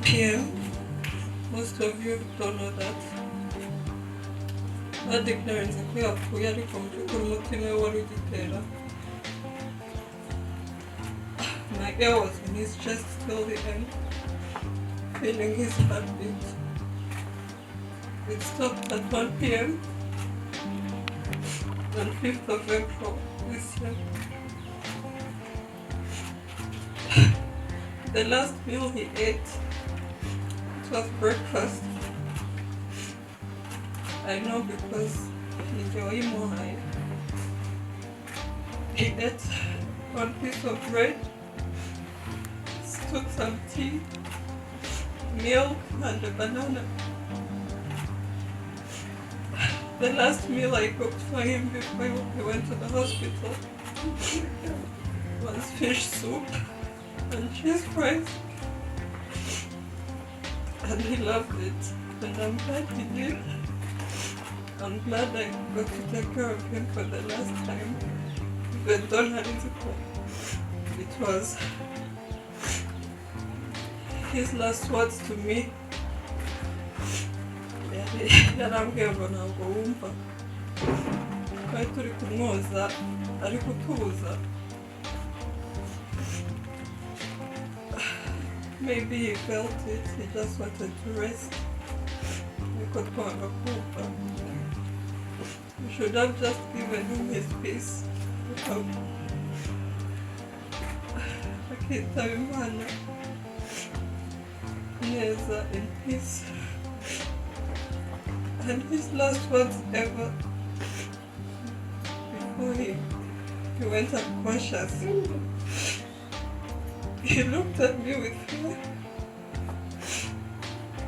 p.m. Most of you don't know that. Badeclarinze ko yapfuye ariko mu by'ukuri umutima we wari ugitera. My ear was in his chest till the end, feeling his heartbeat. It stopped at 1 p.m. on 5th of April this year. The last meal he ate, it was breakfast. I know because he ate one piece of bread, took some tea, milk and a banana. The last meal I cooked for him before he went to the hospital was fish soup and cheese fries, and he loved it, and I'm glad he did. I'm glad I got to take care of him for the last time, even though it was his last words to me. Yarambwiye ngo ntabwo wumva twari turi kumwoza ari kutubuza. Maybe he felt it, he just wanted to rest. Niko twanga kumva. We should have just given him his peace. Akitaba Imana neza in peace. And his last words ever before he went unconscious, he looked at me with fear,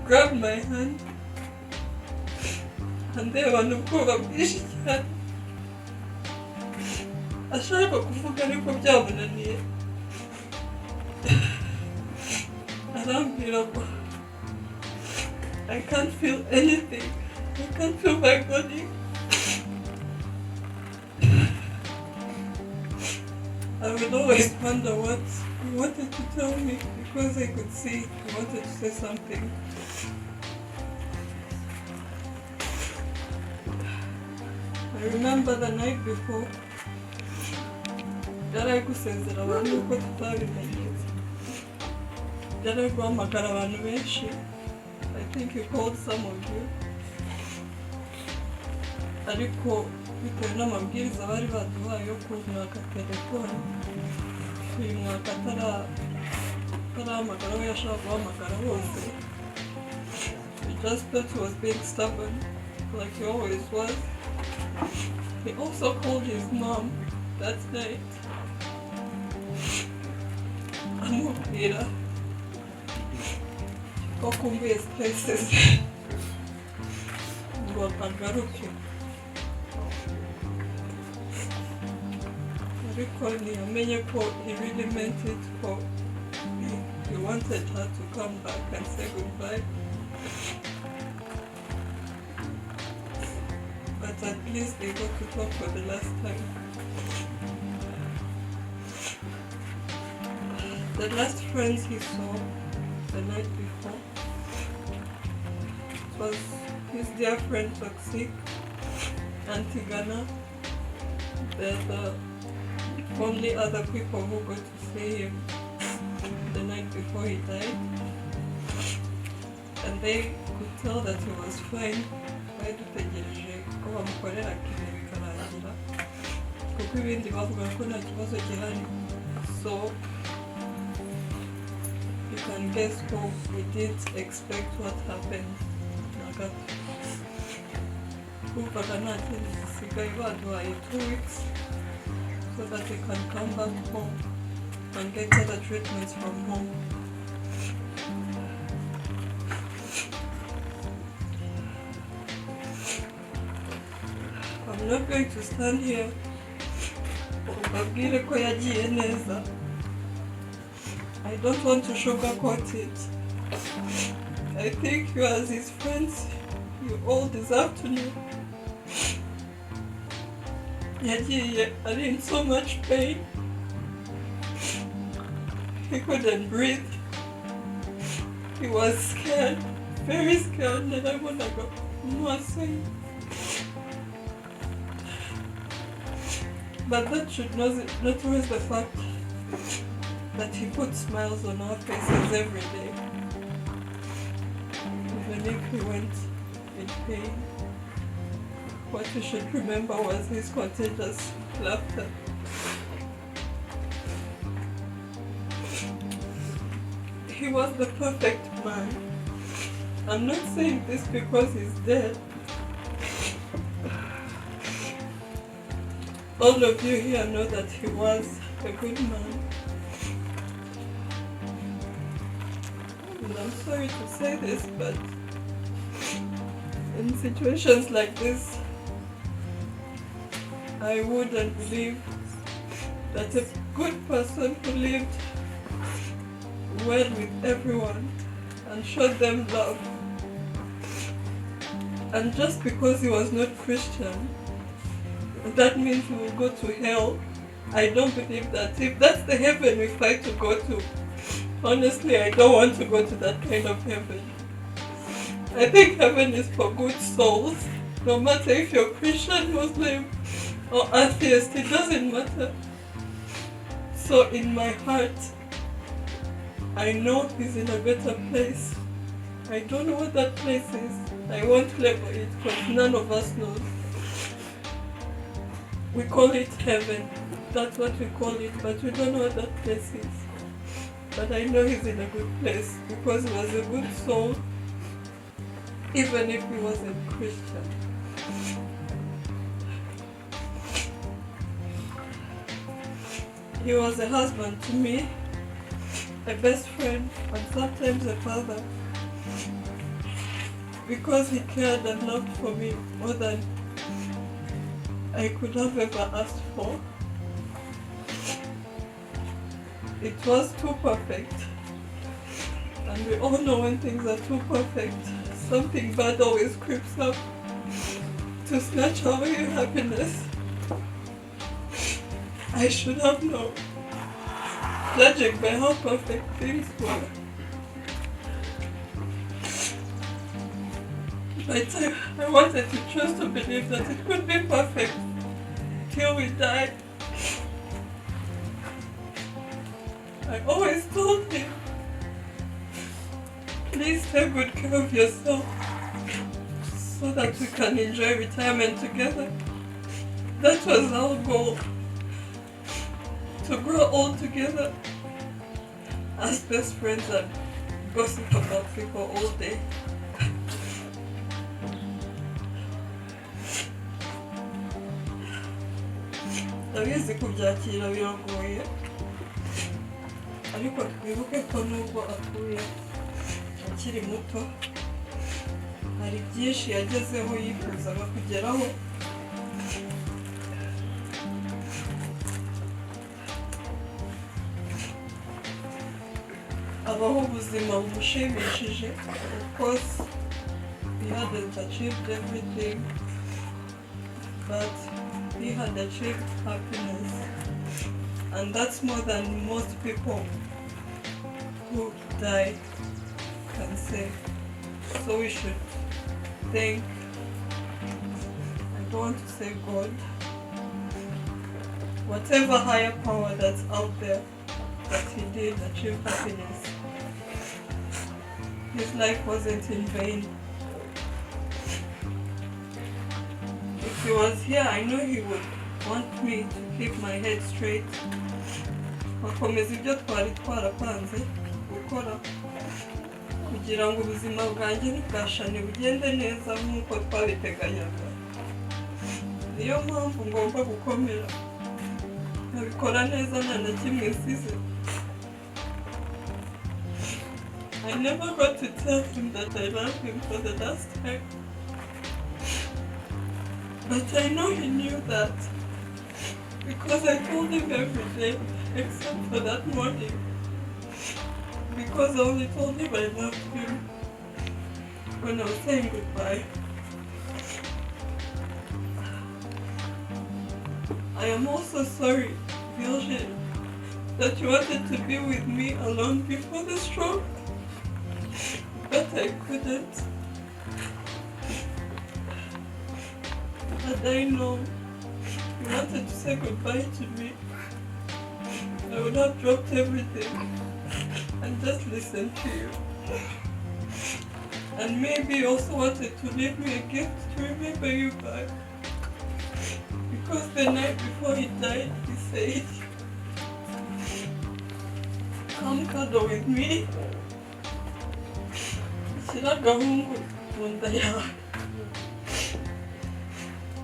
grabbed my hand, and ndeba n'ubwoba bwinshi cyane, ashaka kuvuga ariko byamunaniye. Arambwira ngo I can't feel anything. I can't feel my body. I would always wonder what he wanted to tell me because I could see he wanted to say something. I remember the night before, yari gusezera abantu uko tutabimenyetse. Yari guhamagara abantu benshi. I think he called some of you. Ariko bitewe n'amabwiriza bari baduhaye yo kumwaka telefone, uyu mwaka atarahamagara we yashaka guhamagara bose. He just thought he was being stubborn, like he always was. He also called his mom that night. Amubwira ko kumbuye spaces ngo agaruke. Because ntiyamenye ko he really meant it, for he wanted her to come back and say goodbye. But at least they got to talk for the last time. The last friends he saw the night before, it was his dear friend Toxic, Auntie Ghana. They're the only other people who got to see him the night before he died, and they could tell that he was fine. Bari dutegereje ko bamukorera kine bikarangira kuko ibindi bavuga ko nta kibazo gihari. So you can guess who we did expect what happened. Kumvaga nta kindi gisigaye, baduhaye 2 weeks so that they can come back home and get other treatments from home. I'm not going to stand here ubabwire ko yagiye neza. I don't want to sugarcoat it. I think you as his friends, you all deserve to know. Yagiye ari in so much pain. He couldn't breathe. He was scared, very scared that I wanna go. No, saying. But that should not erase the fact that he put smiles on our faces every day. Even if he went in pain, what you should remember was his contagious laughter. He was the perfect man. I'm not saying this because he's dead. All of you here know that he was a good man. And I'm sorry to say this, but in situations like this, I wouldn't believe that a good person who lived well with everyone and showed them love, and just because he was not Christian, that means he will go to hell. I don't believe that. If that's the heaven we fight to go to, honestly, I don't want to go to that kind of heaven. I think heaven is for good souls. No matter if you're Christian, Muslim, or atheist, it doesn't matter. So in my heart, I know he's in a better place. I don't know what that place is. I won't label it because none of us knows. We call it heaven. That's what we call it, but we don't know what that place is. But I know he's in a good place because he was a good soul, even if he wasn't Christian. He was a husband to me, a best friend, and sometimes a father, because he cared and loved for me more than I could have ever asked for. It was too perfect, and we all know when things are too perfect, something bad always creeps up to snatch away your happiness. I should have known, judging by how perfect things were. But I wanted to choose to believe that it could be perfect till we died. I always told him, please take good care of yourself so that we can enjoy retirement together. That was our goal, to grow old together as best friends and gossip about people all day. Ndabizi kubyakira biragoye, ariko twibuke ko nubwo apfuye akiri muto, hari byinshi yagezeho yifuzaga kugeraho. Abaho ubuzima bumushimishije. Of course, he hadn't achieved everything, but he had achieved happiness, and that's more than most people who die can say. So we should thank, I don't want to say God, whatever higher power that's out there, that he did achieve happiness. His life wasn't in vain. If he was here, I know he would want me to keep my head straight. Bakomeza ibyo twari twarapanze gukora kugira ngo ubuzima bwanjye n'ubwashane bugende neza nk'uko twabiteganyaga. Niyo mpamvu ngomba gukomera nkabikora neza nta na kimwe nsize. I never got to tell him that I love him for the last time. But I know he knew that, because I told him every day, except for that morning, because I only told him I loved him when I was saying goodbye. I am also sorry, Virgin, that you wanted to be with me alone before the stroke. that I couldn't. And I know you wanted to say goodbye to me. I would have dropped everything and just listened to you. And maybe you also wanted to leave me a gift to remember you by. Because the night before he died, he said, "Come cuddle with me."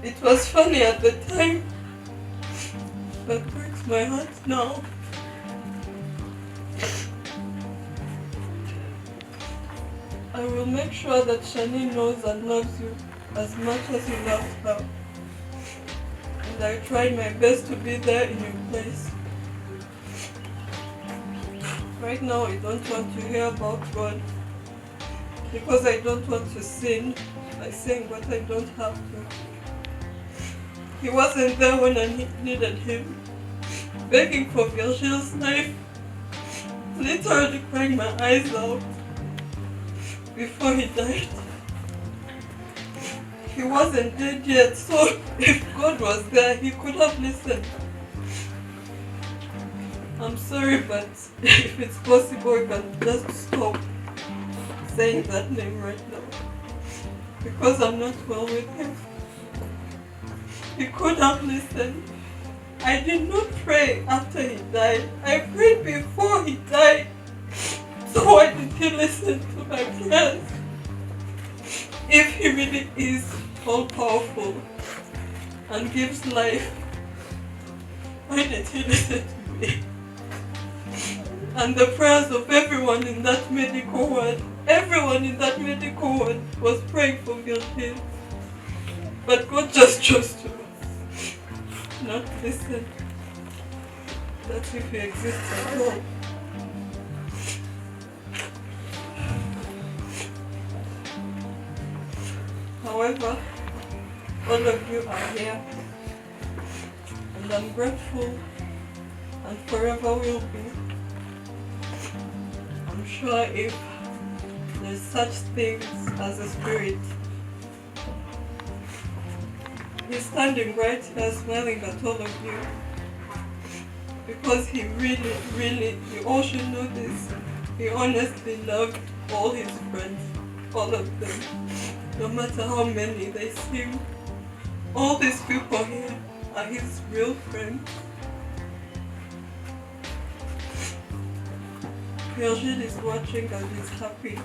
It was funny at the time, but breaks my heart now. I will make sure that Shani knows and loves you as much as you loved her. And I tried my best to be there in your place. Right now I don't want to hear about God because I don't want to sin by saying what I don't have to. He wasn't there when I needed him, begging for Virgil's life, literally crying my eyes out before he died. He wasn't dead yet, so if God was there, he could have listened. I'm sorry, but if it's possible, you can just stop saying that name right now. Because I'm not well with him. He could have listened. I did not pray after he died. I prayed before he died. So why did he listen to my prayers? If he really is all-powerful and gives life, why did he listen to me? And the prayers of everyone in that medical ward, was praying for Virgil. But God just chose to not listen. That's if he exists at all. However, all of you are here, and I'm grateful and forever will be. I'm sure if there's such things as a spirit, he's standing right here smiling at all of you. Because he really, you all should know this, he honestly loved all his friends, all of them. No matter how many they seem, all these people here are his real friends. Virgil is watching and he's happy